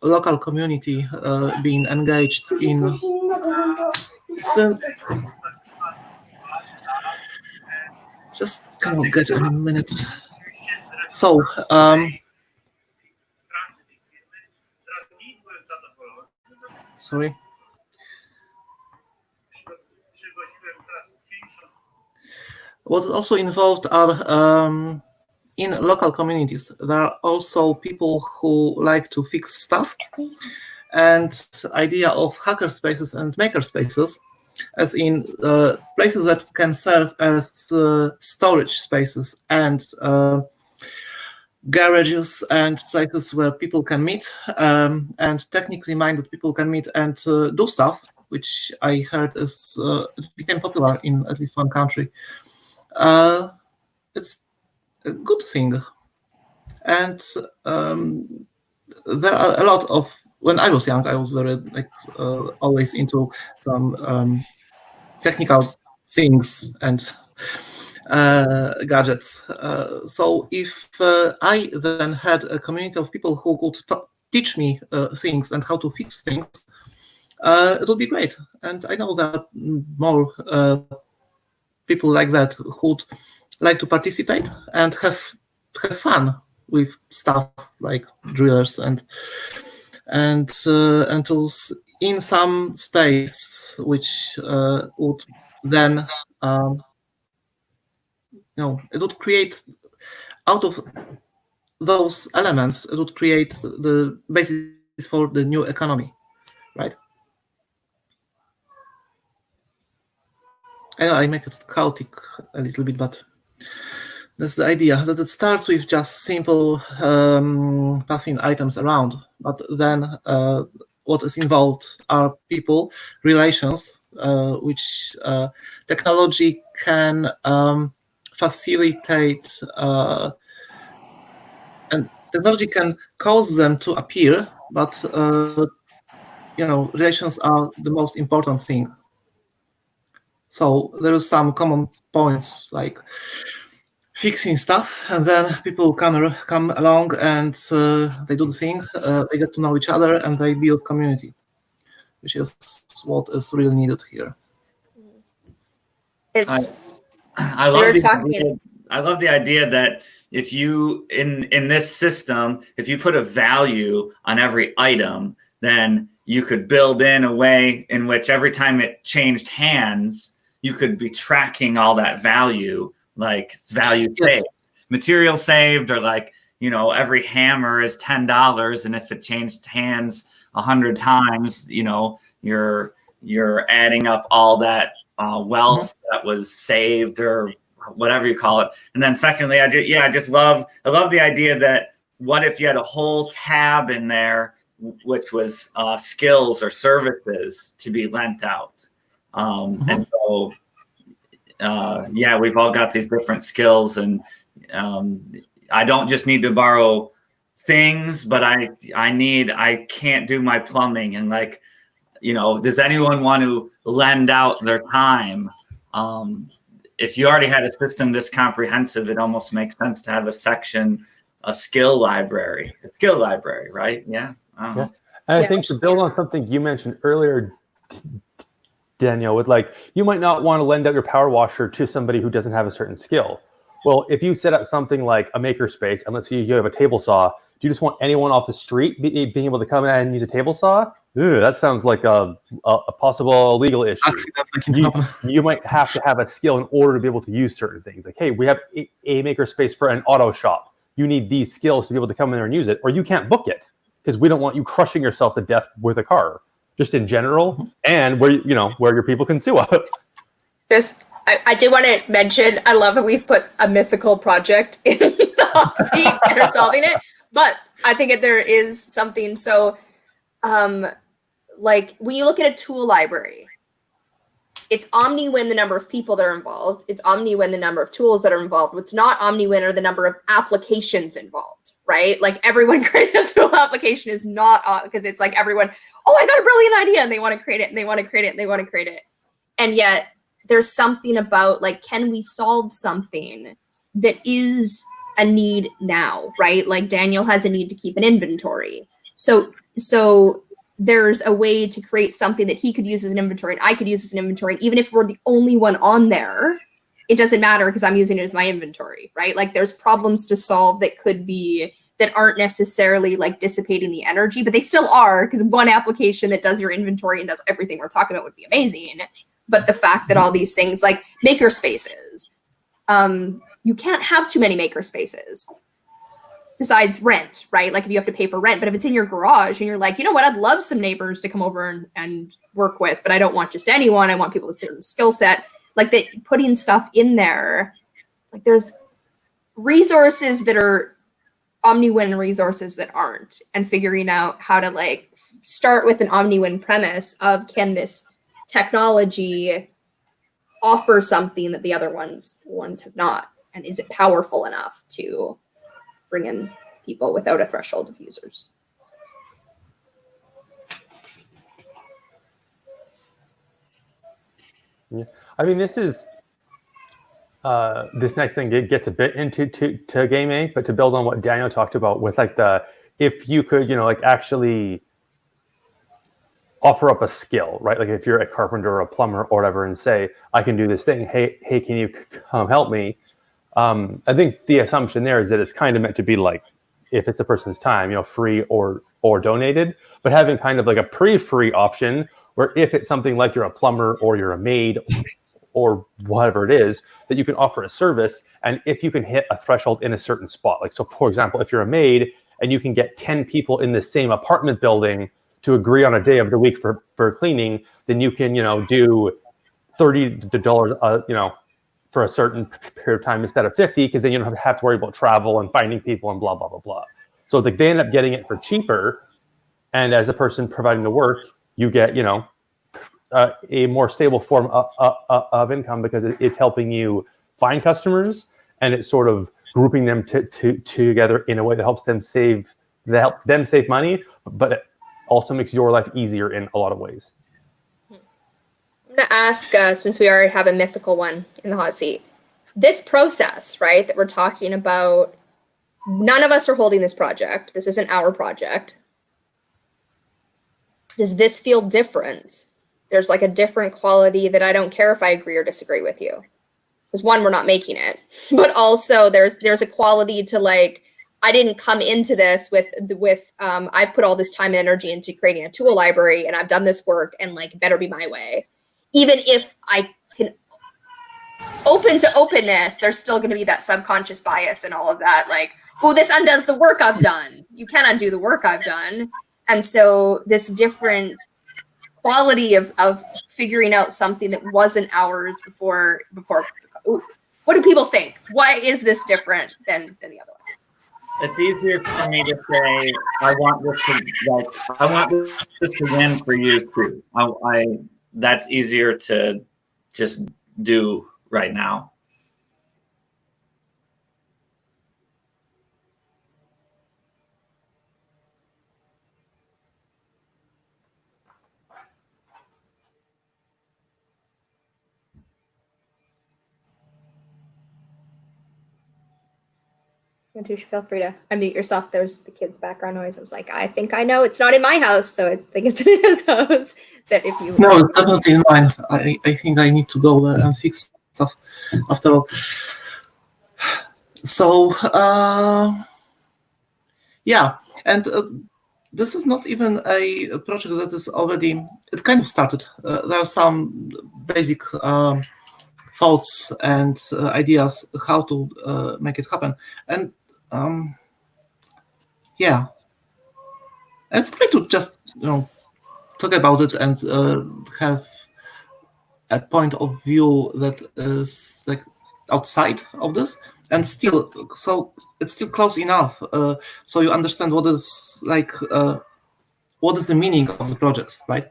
local community being engaged in. Just kind of get a minute. So. Sorry. What is also involved are in local communities. There are also people who like to fix stuff, and idea of hacker spaces and maker spaces, as in places that can serve as storage spaces and garages and places where people can meet, and technically minded people can meet and do stuff, which I heard is it became popular in at least one country. It's a good thing, and there are a lot of. When I was young, I was very always into some technical things and gadgets. So if I then had a community of people who could teach me things and how to fix things, it would be great. And I know there are more people like that who'd like to participate and have fun with stuff like drillers and tools in some space, which would then it would create, out of those elements, it would create the basis for the new economy, right? I know I make it chaotic a little bit, but that's the idea, that it starts with just simple passing items around, but then what is involved are people, relations, which technology can facilitate, and technology can cause them to appear, but relations are the most important thing. So there is some common points like fixing stuff, and then people come along and they do the thing, they get to know each other, and they build community, which is what is really needed here. I love the idea that if you in this system, if you put a value on every item, then you could build in a way in which every time it changed hands, you could be tracking all that value, like value saved, material saved, or like, every hammer is $10, and if it changed hands 100 times, you're adding up all that wealth that was saved, or whatever you call it. And then secondly, I love the idea that what if you had a whole tab in there which was skills or services to be lent out. And so, we've all got these different skills, and I don't just need to borrow things, but I can't do my plumbing, and like does anyone want to lend out their time? If you already had a system this comprehensive, it almost makes sense to have a section, a skill library, right? Yeah. Yeah. And I think to build on something you mentioned earlier, Danielle, with like, you might not want to lend out your power washer to somebody who doesn't have a certain skill. Well, if you set up something like a makerspace, and let's say you have a table saw, do you just want anyone off the street being able to come in and use a table saw? Ooh, that sounds like a possible legal issue. You might have to have a skill in order to be able to use certain things. Like, hey, we have a makerspace for an auto shop. You need these skills to be able to come in there and use it, or you can't book it because we don't want you crushing yourself to death with a car, just in general, and where your people can sue us. I do want to mention, I love that we've put a mythical project in the hot seat and are solving it, but I think that there is something. So, like when you look at a tool library, it's omni-win the number of people that are involved. It's omni-win the number of tools that are involved. What's not omni-win are the number of applications involved, right? Like everyone creating a tool application is not, because it's like everyone, oh, I got a brilliant idea, and they want to create it, and they want to create it, and they want to create it. And yet there's something about like, can we solve something that is a need now, right? Like Daniel has a need to keep an inventory. So there's a way to create something that he could use as an inventory and I could use as an inventory. And even if we're the only one on there, it doesn't matter because I'm using it as my inventory, right? Like there's problems to solve that aren't necessarily like dissipating the energy, but they still are, because one application that does your inventory and does everything we're talking about would be amazing. But the fact that all these things like maker spaces, you can't have too many maker spaces besides rent, right? Like if you have to pay for rent, but if it's in your garage and you're like, you know what, I'd love some neighbors to come over and work with, but I don't want just anyone. I want people with a certain skill set. Like that, putting stuff in there, like there's resources that are omni-win and resources that aren't, and figuring out how to like start with an omni-win premise of, can this technology offer something that the other ones have not, and is it powerful enough to bring in people without a threshold of users? Yeah, I mean, this next thing gets a bit into to game A, but to build on what Daniel talked about with like if you could, like actually offer up a skill, right? Like if you're a carpenter or a plumber or whatever, and say, I can do this thing. Hey, can you come help me? I think the assumption there is that it's kind of meant to be like, if it's a person's time, free or donated, but having kind of like a pre-free option where if it's something like you're a plumber or you're a maid or whatever it is, that you can offer a service. And if you can hit a threshold in a certain spot, like, so for example, if you're a maid and you can get 10 people in the same apartment building to agree on a day of the week for cleaning, then you can, do $30, for a certain period of time instead of 50, because then you don't have to worry about travel and finding people and blah, blah, blah, blah. So it's like they end up getting it for cheaper. And as a person providing the work, you get, a more stable form of income, because it's helping you find customers, and it's sort of grouping them together in a way that helps them save money, but it also makes your life easier in a lot of ways. I'm going to ask, since we already have a mythical one in the hot seat, this process, right, that we're talking about, none of us are holding this project. This isn't our project. Does this feel different? There's like a different quality that I don't care if I agree or disagree with you. Because one, we're not making it, but also there's a quality to like, I didn't come into this with I've put all this time and energy into creating a tool library, and I've done this work, and like, better be my way. Even if I can open to openness, there's still going to be that subconscious bias and all of that. Like, oh, this undoes the work I've done. You can't undo the work I've done. And so this different quality of figuring out something that wasn't ours before. Ooh, what do people think? Why is this different than the other one? It's easier for me to say, I want this to win for you too. That's easier to just do right now. Matush, feel free to unmute yourself. There's the kids' background noise. I was like, I think I know it's not in my house, so I think it's in his house. That if you No, it's definitely in mine. I think I need to go there and fix stuff after all. So, yeah, and this is not even a project that is already, it kind of started. There are some basic thoughts and ideas how to make it happen. And yeah, it's great to just, talk about it and have a point of view that is like outside of this, and still, so it's still close enough so you understand what is like what is the meaning of the project, right?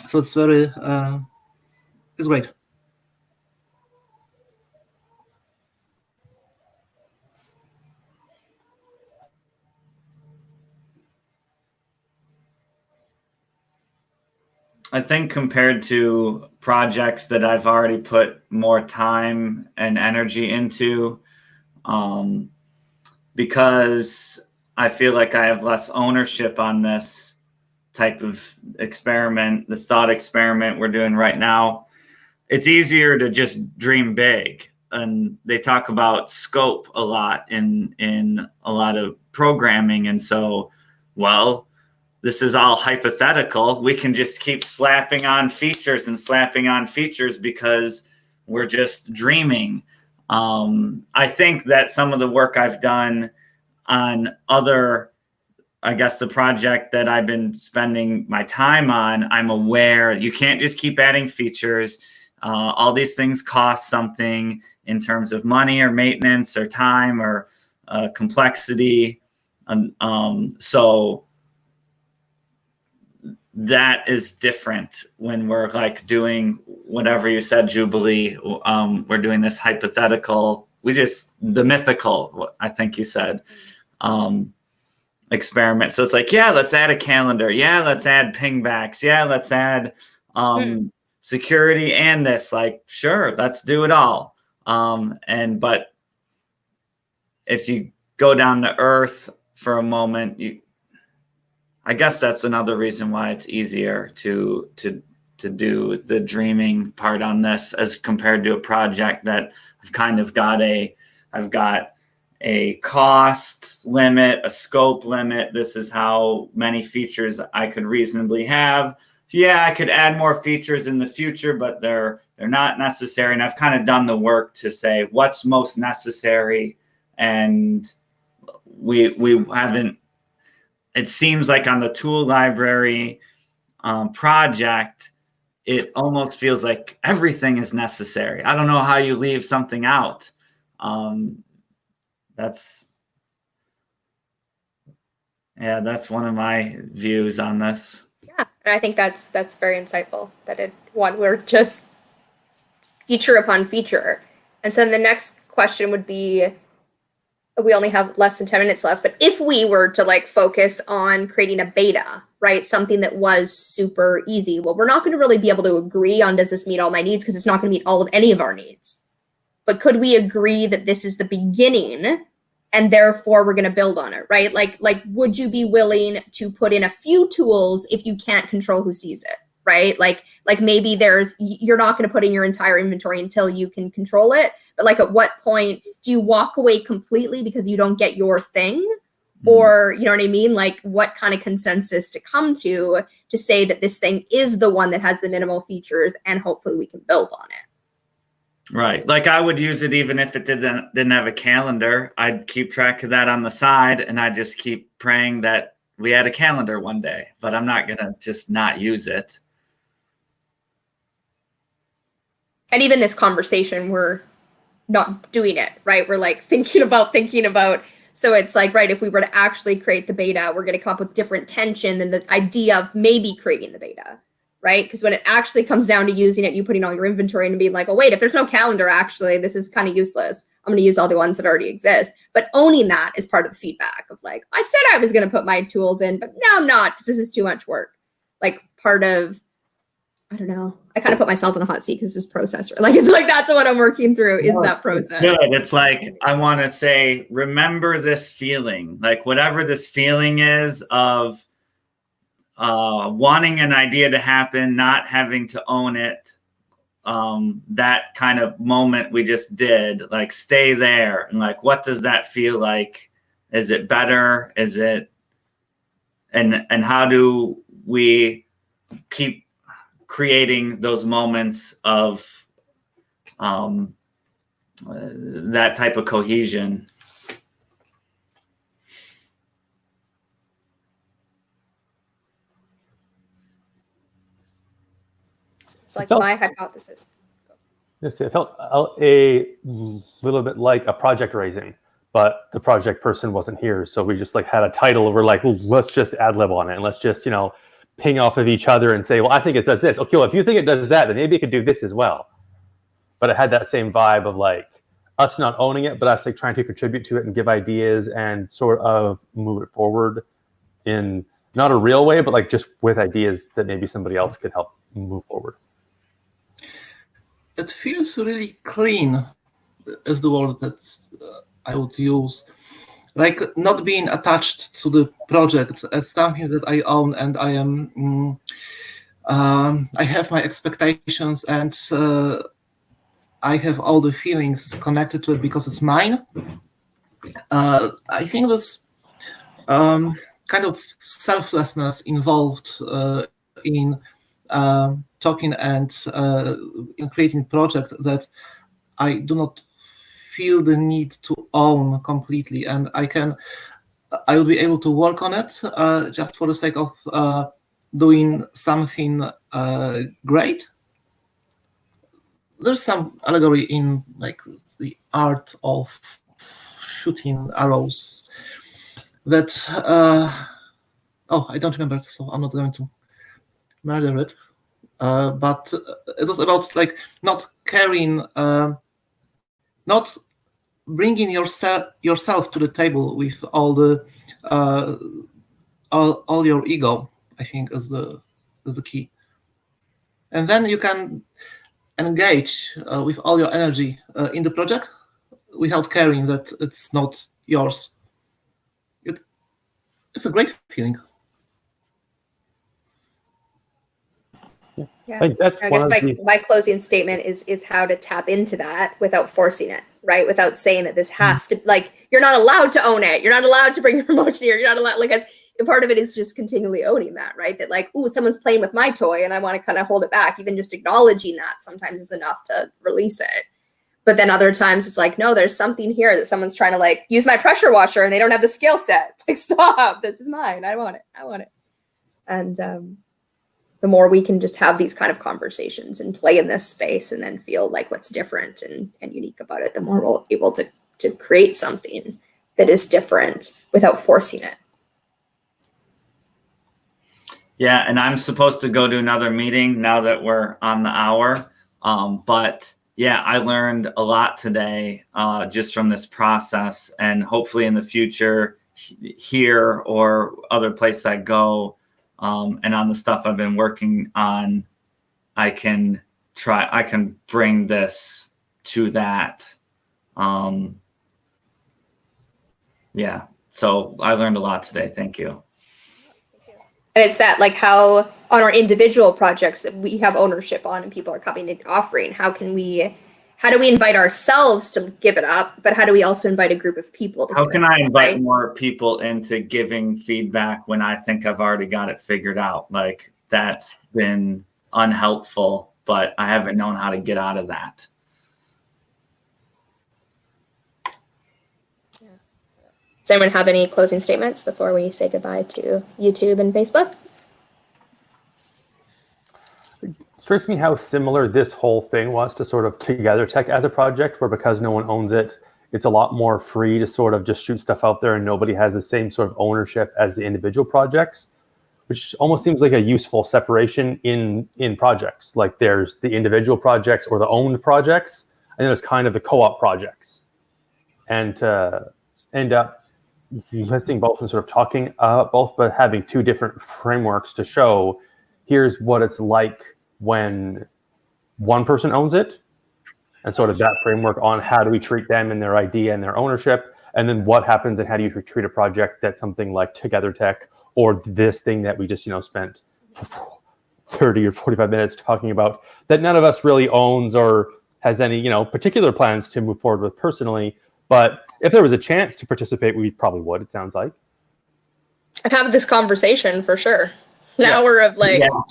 So it's very it's great. I think compared to projects that I've already put more time and energy into, because I feel like I have less ownership on this type of experiment, this thought experiment we're doing right now, it's easier to just dream big. And they talk about scope a lot in a lot of programming. And so, well, this is all hypothetical. We can just keep slapping on features and slapping on features because we're just dreaming. I think that some of the work I've done on other, I guess the project that I've been spending my time on, I'm aware you can't just keep adding features. All these things cost something in terms of money or maintenance or time or complexity. So that is different when we're like doing whatever you said, Jubilee. We're doing this hypothetical, the mythical, I think you said, experiment. So it's like, yeah, let's add a calendar. Yeah, let's add pingbacks. Yeah, let's add security and this. Like, sure, let's do it all. But if you go down to earth for a moment, I guess that's another reason why it's easier to do the dreaming part on this as compared to a project that I've kind of got I've got a cost limit, a scope limit. This is how many features I could reasonably have. Yeah, I could add more features in the future, but they're not necessary. And I've kind of done the work to say what's most necessary, and we haven't. It seems like on the tool library project, it almost feels like everything is necessary. I don't know how you leave something out. That's one of my views on this. Yeah, and I think that's very insightful. That we're just feature upon feature, and so then the next question would be. We only have less than 10 minutes left, but if we were to like focus on creating a beta, right? Something that was super easy. Well, we're not going to really be able to agree on does this meet all my needs because it's not going to meet all of any of our needs. But could we agree that this is the beginning and therefore we're going to build on it, right? Like would you be willing to put in a few tools if you can't control who sees it, right? Like maybe you're not going to put in your entire inventory until you can control it. But like at what point do you walk away completely because you don't get your thing? Or, you know what I mean? Like what kind of consensus to come to say that this thing is the one that has the minimal features and hopefully we can build on it. Right. Like I would use it even if it didn't have a calendar. I'd keep track of that on the side and I'd just keep praying that we had a calendar one day, but I'm not going to just not use it. And even this conversation, we're not doing it, right? We're like thinking about. So it's like, right, if we were to actually create the beta, we're going to come up with different tension than the idea of maybe creating the beta, right? Because when it actually comes down to using it, you putting all your inventory and being like, oh, wait, if there's no calendar, actually, this is kind of useless. I'm going to use all the ones that already exist. But owning that is part of the feedback of like, I said I was going to put my tools in, but now I'm not because this is too much work. Like part of I don't know. I kind of put myself in the hot seat because this process, like, it's like, that's what I'm working through is that process. Good. It's like, I want to say, remember this feeling, like whatever this feeling is of wanting an idea to happen, not having to own it. That kind of moment we just did, like, stay there. And like, what does that feel like? Is it better? Is it, and how do we keep creating those moments of that type of cohesion? It's like my hypothesis. Yes, it felt a little bit like a project raising, but the project person wasn't here. So we just like had a title. We're like, well, let's just ad lib on it. And let's just, ping off of each other and say, well, I think it does this. Okay, well, if you think it does that, then maybe it could do this as well. But it had that same vibe of like us not owning it, but us like trying to contribute to it and give ideas and sort of move it forward in not a real way, but like just with ideas that maybe somebody else could help move forward. It feels really clean, is the word that I would use. Like not being attached to the project as something that I own, and I am. I have my expectations, and I have all the feelings connected to it because it's mine. I think this kind of selflessness involved in talking and in creating a project that I do not feel the need to own completely, and I will be able to work on it just for the sake of doing something great. There's some allegory in like the art of shooting arrows that I don't remember it, so I'm not going to murder it. But it was about like not carrying, not bringing yourself to the table with all the all your ego. I think is the key, and then you can engage with all your energy in the project without caring that it's not yours. It's a great feeling. Yeah. I think that's I guess my closing statement is how to tap into that without forcing it, right? Without saying that this has to, like, you're not allowed to own it. You're not allowed to bring your promotion here. You're not allowed, like, as part of it is just continually owning that, right? That like, ooh, someone's playing with my toy and I want to kind of hold it back. Even just acknowledging that sometimes is enough to release it. But then other times it's like, no, there's something here that someone's trying to like use my pressure washer and they don't have the skill set. Like, stop, this is mine. I want it. And the more we can just have these kind of conversations and play in this space and then feel like what's different and unique about it, the more we'll be able to create something that is different without forcing it. Yeah, and I'm supposed to go to another meeting now that we're on the hour. But yeah, I learned a lot today just from this process, and hopefully in the future here or other places I go and on the stuff I've been working on, I can bring this to that. Yeah, so I learned a lot today. Thank you. And it's that like how on our individual projects that we have ownership on and people are coming and offering, how do we invite ourselves to give it up, but how do we also invite a group of people to how can I invite right? more people into giving feedback when I think I've already got it figured out? Like, that's been unhelpful, but I haven't known how to get out of that. Does anyone have any closing statements before we say goodbye to YouTube and Facebook? It strikes me how similar this whole thing was to sort of Together Tech as a project, where because no one owns it, it's a lot more free to sort of just shoot stuff out there and nobody has the same sort of ownership as the individual projects, which almost seems like a useful separation in projects. Like there's the individual projects or the owned projects, and there's kind of the co-op projects. And to end up listing both and sort of talking both, but having two different frameworks to show here's what it's like when one person owns it, and sort of that framework on how do we treat them and their idea and their ownership, and then what happens and how do you treat a project that's something like Together Tech or this thing that we just spent 30 or 45 minutes talking about that none of us really owns or has any particular plans to move forward with personally. But if there was a chance to participate, we probably would. It sounds like I'd have this conversation for sure. An hour of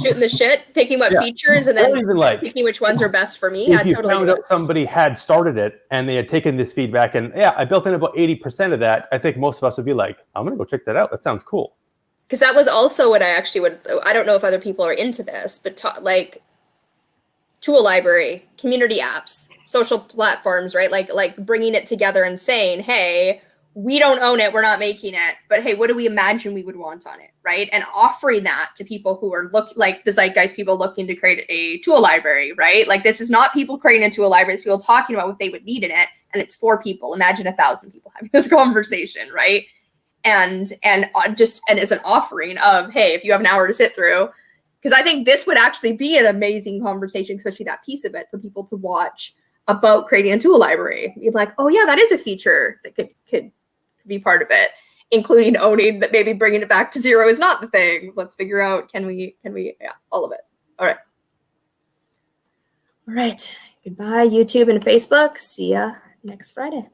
shooting the shit, picking what features, and then even picking which ones are best for me. If you found out somebody had started it and they had taken this feedback and I built in about 80% of that, I think most of us would be like, I'm gonna go check that out. That sounds cool. Because that was also what I actually would. I don't know if other people are into this, but tool library, community apps, social platforms, right? Like bringing it together and saying, hey, we don't own it, we're not making it, but hey, what do we imagine we would want on it, right? And offering that to people who are like the zeitgeist people looking to create a tool library, right? Like this is not people creating a tool library, it's people talking about what they would need in it, and it's for people. Imagine 1,000 people having this conversation, right? And as an offering of, hey, if you have an hour to sit through, because I think this would actually be an amazing conversation, especially that piece of it for people to watch about creating a tool library. You'd be like, oh yeah, that is a feature that could be part of it, including owning that maybe bringing it back to zero is not the thing. Let's figure out, can we, all of it. All right. Goodbye, YouTube and Facebook. See ya next Friday.